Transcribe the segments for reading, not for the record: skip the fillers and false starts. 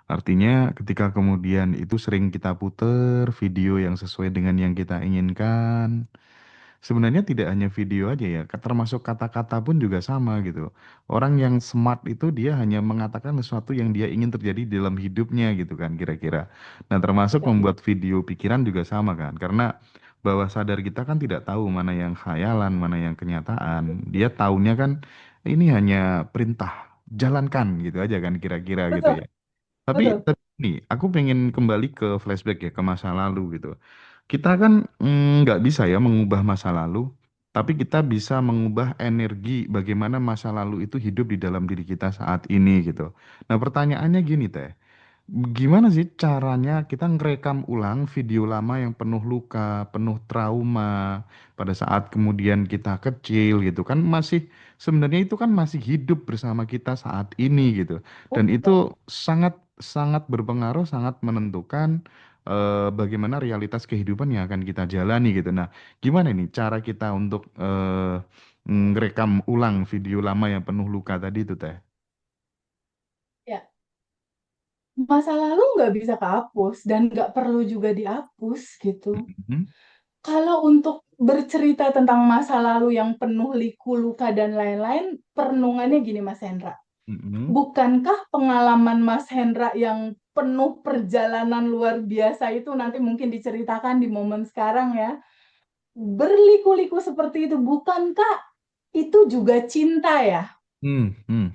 Artinya ketika kemudian itu sering kita puter video yang sesuai dengan yang kita inginkan, sebenarnya tidak hanya video aja ya, termasuk kata-kata pun juga sama gitu. Orang yang smart itu dia hanya mengatakan sesuatu yang dia ingin terjadi di dalam hidupnya gitu kan kira-kira. Nah, termasuk Ya, membuat video pikiran juga sama kan. Karena bawah sadar kita kan tidak tahu mana yang khayalan, mana yang kenyataan. Dia taunya kan ini hanya perintah, jalankan gitu aja kan kira-kira gitu betul, ya. Tapi betul. nih, aku pengen kembali ke flashback ya, ke masa lalu gitu. Kita kan nggak bisa ya mengubah masa lalu, tapi kita bisa mengubah energi bagaimana masa lalu itu hidup di dalam diri kita saat ini gitu. Nah, pertanyaannya gini Teh, gimana sih caranya kita ngerekam ulang video lama yang penuh luka, penuh trauma pada saat kemudian kita kecil gitu kan masih sebenarnya itu kan masih hidup bersama kita saat ini gitu. Dan Betul. itu sangat sangat berpengaruh, sangat menentukan bagaimana realitas kehidupan yang akan kita jalani gitu. Nah, gimana nih cara kita untuk ngerekam ulang video lama yang penuh luka tadi itu Teh? Ya, masa lalu nggak bisa kehapus dan nggak perlu juga dihapus gitu. Mhm, Kalau untuk bercerita tentang masa lalu yang penuh liku, luka, dan lain-lain, perenungannya gini, Mas Hendra. mhm, Bukankah pengalaman Mas Hendra yang penuh perjalanan luar biasa itu nanti mungkin diceritakan di momen sekarang ya, berliku-liku seperti itu, bukankah itu juga cinta ya? hmm, hmm.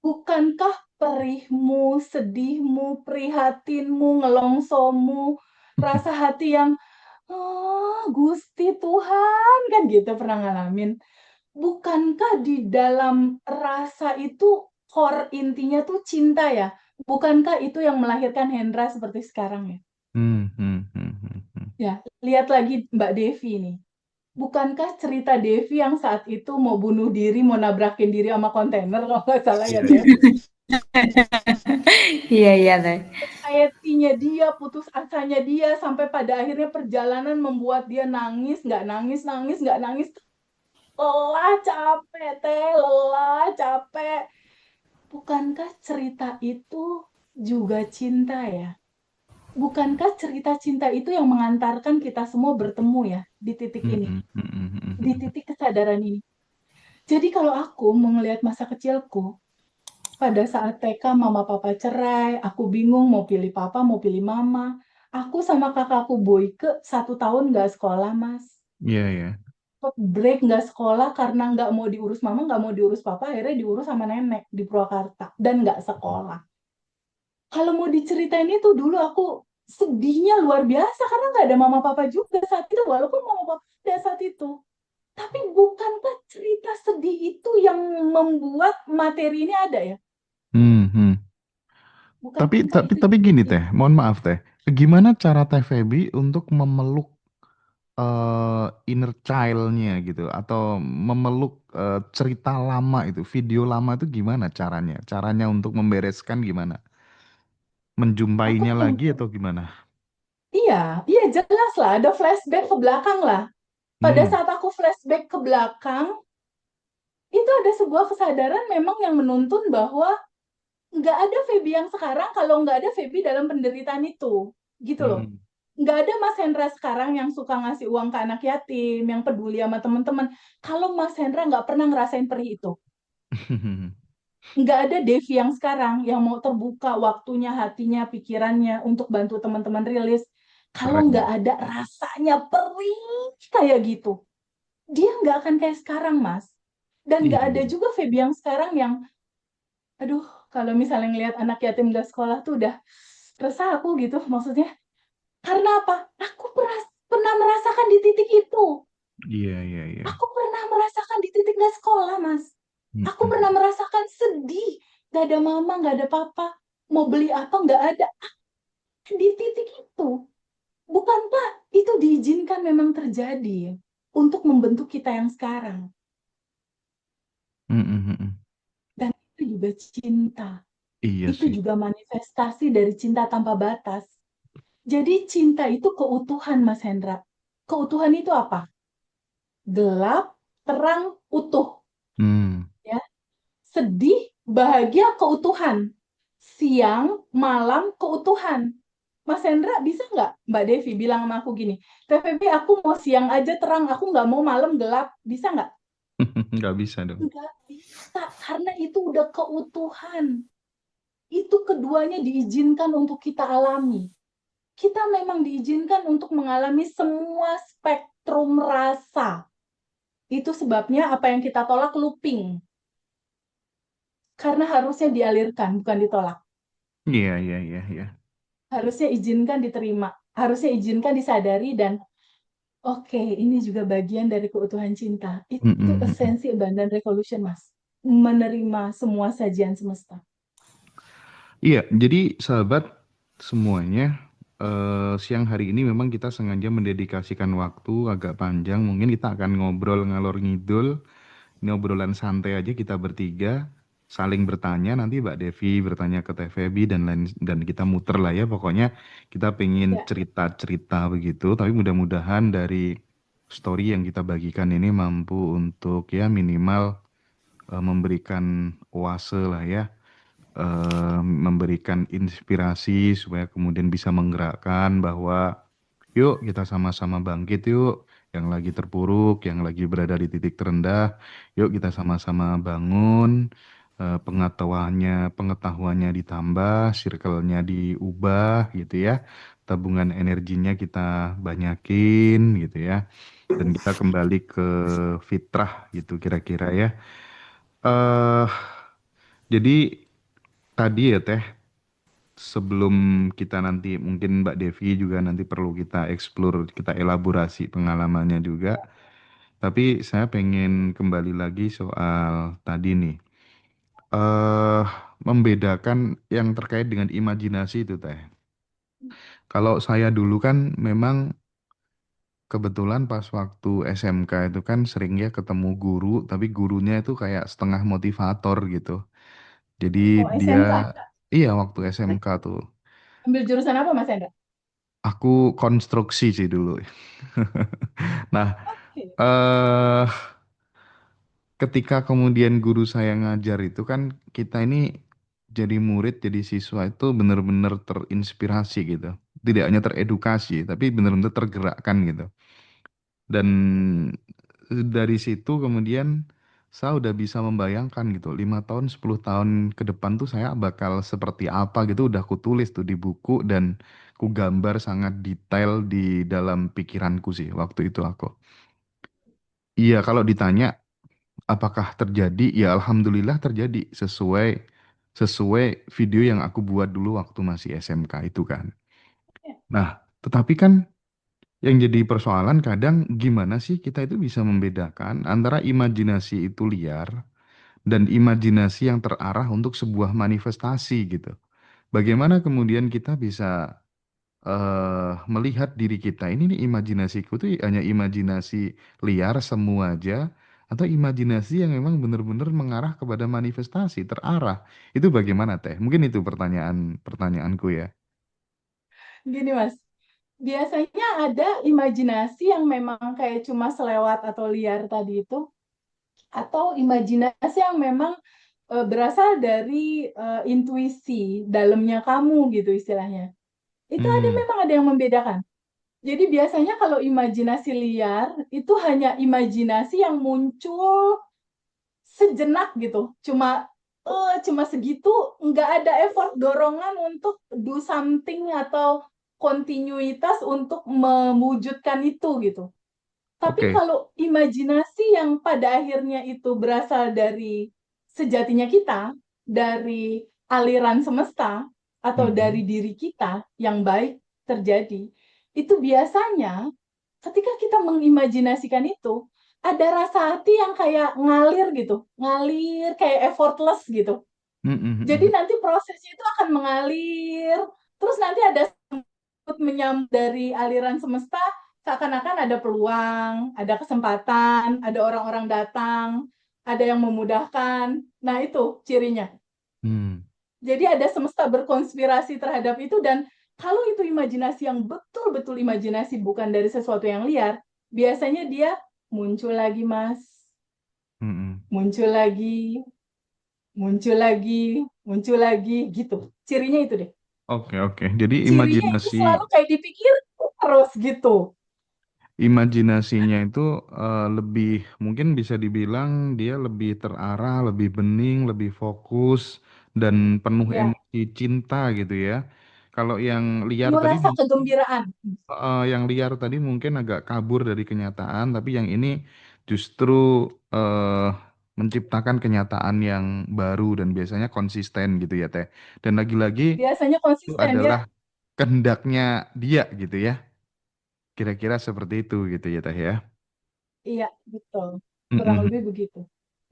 Bukankah perihmu, sedihmu, prihatinmu, ngelongsomu, rasa hati yang oh, Gusti Tuhan kan gitu pernah ngalamin. Bukankah di dalam rasa itu core intinya tuh cinta ya? Bukankah itu yang melahirkan Hendra seperti sekarang ya? Hmm, hmm, hmm, hmm, hmm. Ya, lihat lagi Mbak Devi nih. Bukankah cerita Devi yang saat itu mau bunuh diri, mau nabrakin diri sama kontainer kalau nggak salah ya, Iya, Dev? iya. Iya iya teh. Anxiety-nya dia, putus asanya dia, sampai pada akhirnya perjalanan membuat dia nangis, nggak nangis, nangis, nggak nangis. Lelah, capek, teh, lelah, capek. Bukankah cerita itu juga cinta ya? Bukankah cerita cinta itu yang mengantarkan kita semua bertemu ya di titik Hmm, ini, hmm, hmm, hmm, hmm, di hmm. titik kesadaran ini? Jadi kalau aku mau melihat masa kecilku, pada saat TK mama papa cerai, aku bingung mau pilih papa, mau pilih mama. Aku sama kakakku Boyke 1 tahun nggak sekolah, Mas. Iya, iya. Break nggak sekolah karena nggak mau diurus mama, nggak mau diurus papa, akhirnya diurus sama nenek di Purwakarta dan nggak sekolah. Kalau mau diceritain itu dulu aku sedihnya luar biasa karena nggak ada mama papa juga saat itu, walaupun mama papa ada saat itu. Tapi bukankah cerita sedih itu yang membuat materi ini ada ya? Hmm, hmm. Tapi Bukankah tapi itu tapi juga gini Teh, cinta? mohon maaf Teh. Gimana cara Teh Feby untuk memeluk inner child-nya gitu atau memeluk cerita lama itu, video lama itu gimana caranya? Caranya untuk membereskan gimana? Aku Menjumpainya lagi mungkin, atau gimana? iya, iya jelas lah, ada flashback ke belakang lah. Pada Hmm, saat aku flashback ke belakang, itu ada sebuah kesadaran memang yang menuntun bahwa nggak ada Feby yang sekarang kalau nggak ada Feby dalam penderitaan itu. Gitu loh. hmm. Nggak ada Mas Hendra sekarang yang suka ngasih uang ke anak yatim, yang peduli sama teman-teman. Kalau Mas Hendra nggak pernah ngerasain perih itu. Nggak ada Devi yang sekarang yang mau terbuka waktunya, hatinya, pikirannya untuk bantu teman-teman rilis. Kalau Keren. nggak ada rasanya perih kayak gitu, dia nggak akan kayak sekarang, Mas. Dan nggak ada Iya. juga Feby yang sekarang yang, aduh, kalau misalnya ngelihat anak yatim gak sekolah tuh udah resah aku gitu. Maksudnya, karena apa? Aku pernah merasakan di titik itu. Iya, iya, iya. Aku pernah merasakan di titik gak sekolah, Mas. Aku pernah Mm-mm. merasakan sedih. Gak ada mama, gak ada papa. Mau beli apa, gak ada. Di titik itu. Bukankah itu diizinkan memang terjadi untuk membentuk kita yang sekarang? Mm-mm, mm-mm. Dan itu juga cinta. Iya Itu sih. juga manifestasi dari cinta tanpa batas. Jadi cinta itu keutuhan, Mas Hendra. Keutuhan itu apa? Gelap, terang, utuh. Hmm. Ya. Sedih, bahagia, keutuhan. siang, malam, keutuhan. Mas Hendra bisa nggak Mbak Devi bilang sama aku gini, TVB aku mau siang aja terang, aku nggak mau malam gelap, bisa nggak? Nggak bisa dong. Nggak bisa, karena itu udah keutuhan. Itu keduanya diizinkan untuk kita alami. Kita memang diizinkan untuk mengalami semua spektrum rasa. Itu sebabnya apa yang kita tolak looping. Karena harusnya dialirkan, bukan ditolak. Iya, iya, iya, iya. Harusnya izinkan diterima. Harusnya izinkan disadari dan oke, ini juga bagian dari keutuhan cinta. Mm, Itu mm, mm. esensi abundant revolution, Mas. Menerima semua sajian semesta. Iya, jadi sahabat semuanya, siang hari ini memang kita sengaja mendedikasikan waktu agak panjang. Mungkin kita akan ngobrol ngalor ngidul. Ini obrolan santai aja kita bertiga saling bertanya. Nanti Mbak Devi bertanya ke TVB dan lain dan kita muter lah ya. Pokoknya kita pengen Ya, cerita-cerita begitu. Tapi mudah-mudahan dari story yang kita bagikan ini mampu untuk ya minimal memberikan oase lah ya, memberikan inspirasi supaya kemudian bisa menggerakkan bahwa yuk kita sama-sama bangkit yuk, yang lagi terpuruk, yang lagi berada di titik terendah, yuk kita sama-sama bangun, pengetahuannya ditambah, circle-nya diubah gitu ya, tabungan energinya kita banyakin gitu ya, dan kita kembali ke fitrah gitu kira-kira ya. eh jadi tadi ya Teh, sebelum kita nanti mungkin Mbak Devi juga nanti perlu kita explore, kita elaborasi pengalamannya juga. Tapi saya pengen kembali lagi soal tadi nih. eh Membedakan yang terkait dengan imajinasi itu Teh. Kalau saya dulu kan memang kebetulan pas waktu SMK itu kan sering ya ketemu guru, tapi gurunya itu kayak setengah motivator gitu. Jadi oh dia, SMK. iya waktu SMK tuh. Ambil jurusan apa, Mas Hendra? Aku konstruksi sih dulu. Nah, Oke. eh ketika kemudian guru saya ngajar itu kan kita ini jadi murid, jadi siswa itu benar-benar terinspirasi gitu. Tidak hanya teredukasi, tapi benar-benar tergerakkan gitu. Dan dari situ kemudian saya udah bisa membayangkan gitu, 5 tahun, 10 tahun ke depan tuh saya bakal seperti apa gitu, udah aku tulis tuh di buku dan ku gambar sangat detail di dalam pikiranku sih waktu itu aku. Iya, kalau ditanya apakah terjadi? Ya alhamdulillah terjadi sesuai sesuai video yang aku buat dulu waktu masih SMK itu kan. Nah, tetapi kan yang jadi persoalan kadang gimana sih kita itu bisa membedakan antara imajinasi itu liar dan imajinasi yang terarah untuk sebuah manifestasi gitu. Bagaimana kemudian kita bisa melihat diri kita ini nih, imajinasiku tuh hanya imajinasi liar semua aja atau imajinasi yang memang benar-benar mengarah kepada manifestasi terarah. Itu bagaimana Teh? Mungkin itu pertanyaanku ya. Gini, Mas. Biasanya ada imajinasi yang memang kayak cuma selewat atau liar tadi itu, atau imajinasi yang memang berasal dari intuisi dalamnya kamu gitu istilahnya. Itu ada Hmm, memang ada yang membedakan. Jadi biasanya kalau imajinasi liar itu hanya imajinasi yang muncul sejenak gitu. Cuma segitu, nggak ada effort dorongan untuk do something atau kontinuitas untuk mewujudkan itu gitu. Tapi oke. kalau imajinasi yang pada akhirnya itu berasal dari sejatinya kita, dari aliran semesta, atau Mhm, dari diri kita yang baik terjadi, itu biasanya ketika kita mengimajinasikan itu, ada rasa hati yang kayak ngalir gitu, ngalir kayak effortless gitu. mhm, Jadi mhm, nanti prosesnya itu akan mengalir, terus nanti ada menyambut dari aliran semesta, seakan-akan ada peluang, ada kesempatan, ada orang-orang datang, ada yang memudahkan. Nah, itu cirinya. hmm, Jadi ada semesta berkonspirasi terhadap itu dan kalau itu imajinasi yang betul-betul imajinasi bukan dari sesuatu yang liar, biasanya dia muncul lagi, Mas. mhm. Muncul lagi. muncul lagi gitu. Cirinya itu deh. Oke, oke. Jadi Cirinya itu selalu kayak dipikir terus gitu. imajinasinya itu lebih mungkin bisa dibilang dia lebih terarah, lebih bening, lebih fokus dan penuh Ya, emosi cinta gitu ya. Kalau yang liar penuh tadi rasa mungkin kegembiraan. yang liar tadi mungkin agak kabur dari kenyataan, tapi yang ini justru eh, menciptakan kenyataan yang baru dan biasanya konsisten gitu ya Teh. Dan lagi-lagi Biasanya itu konsisten ya. adalah kehendaknya dia gitu ya. Kira-kira seperti itu gitu ya Teh ya. Iya, betul. Kurang Mm-mm. lebih begitu.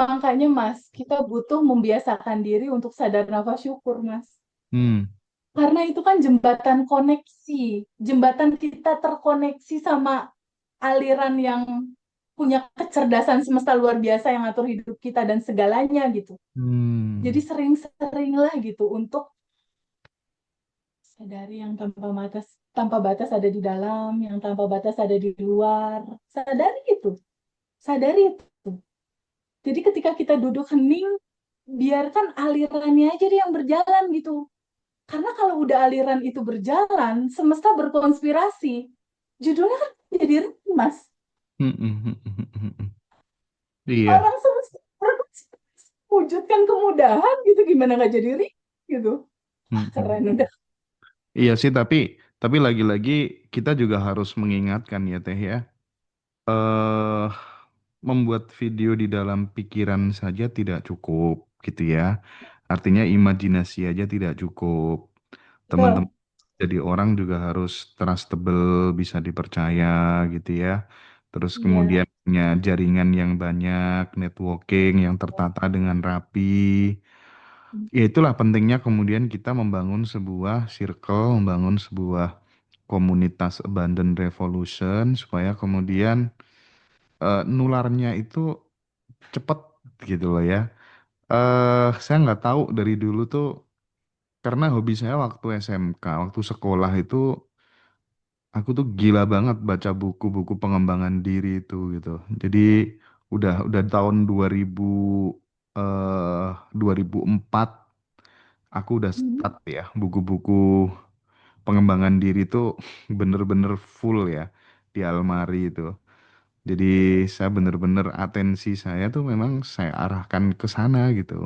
Makanya Mas, kita butuh membiasakan diri untuk sadar nafas syukur, Mas. Hmm. Karena itu kan jembatan koneksi. Jembatan kita terkoneksi sama aliran yang punya kecerdasan semesta luar biasa yang ngatur hidup kita dan segalanya gitu. Jadi Hmm. sering-seringlah gitu untuk sadari yang tanpa batas ada di dalam, yang tanpa batas ada di luar. Sadari itu, sadari itu. Jadi ketika kita duduk hening, biarkan alirannya aja deh yang berjalan gitu. Karena kalau udah aliran itu berjalan, semesta berkonspirasi. Judulnya kan jadi Mas. Mm-mm. Iya. Orang semesta berkonspirasi. Wujudkan kemudahan gitu, gimana nggak jadi ri gitu. Mm-mm. Keren udah. Iya sih, tapi lagi-lagi kita juga harus mengingatkan ya Teh ya. eh Membuat video di dalam pikiran saja tidak cukup gitu ya. Artinya imajinasi aja tidak cukup. Teman-teman Betul. jadi orang juga harus trustable, bisa dipercaya gitu ya. Terus Iya. kemudian punya jaringan yang banyak, networking yang tertata dengan rapi. Ya itulah pentingnya kemudian kita membangun sebuah circle, membangun sebuah komunitas Abundant Revolution supaya kemudian nularnya itu cepet gitu loh ya. Saya nggak tahu dari dulu tuh karena hobi saya waktu SMK, waktu sekolah itu aku tuh gila banget baca buku-buku pengembangan diri itu gitu. Jadi udah tahun 2000 2004 aku udah start Hmm. ya buku-buku pengembangan diri itu bener-bener full ya di almari itu. Jadi saya bener-bener atensi saya tuh memang saya arahkan ke sana gitu.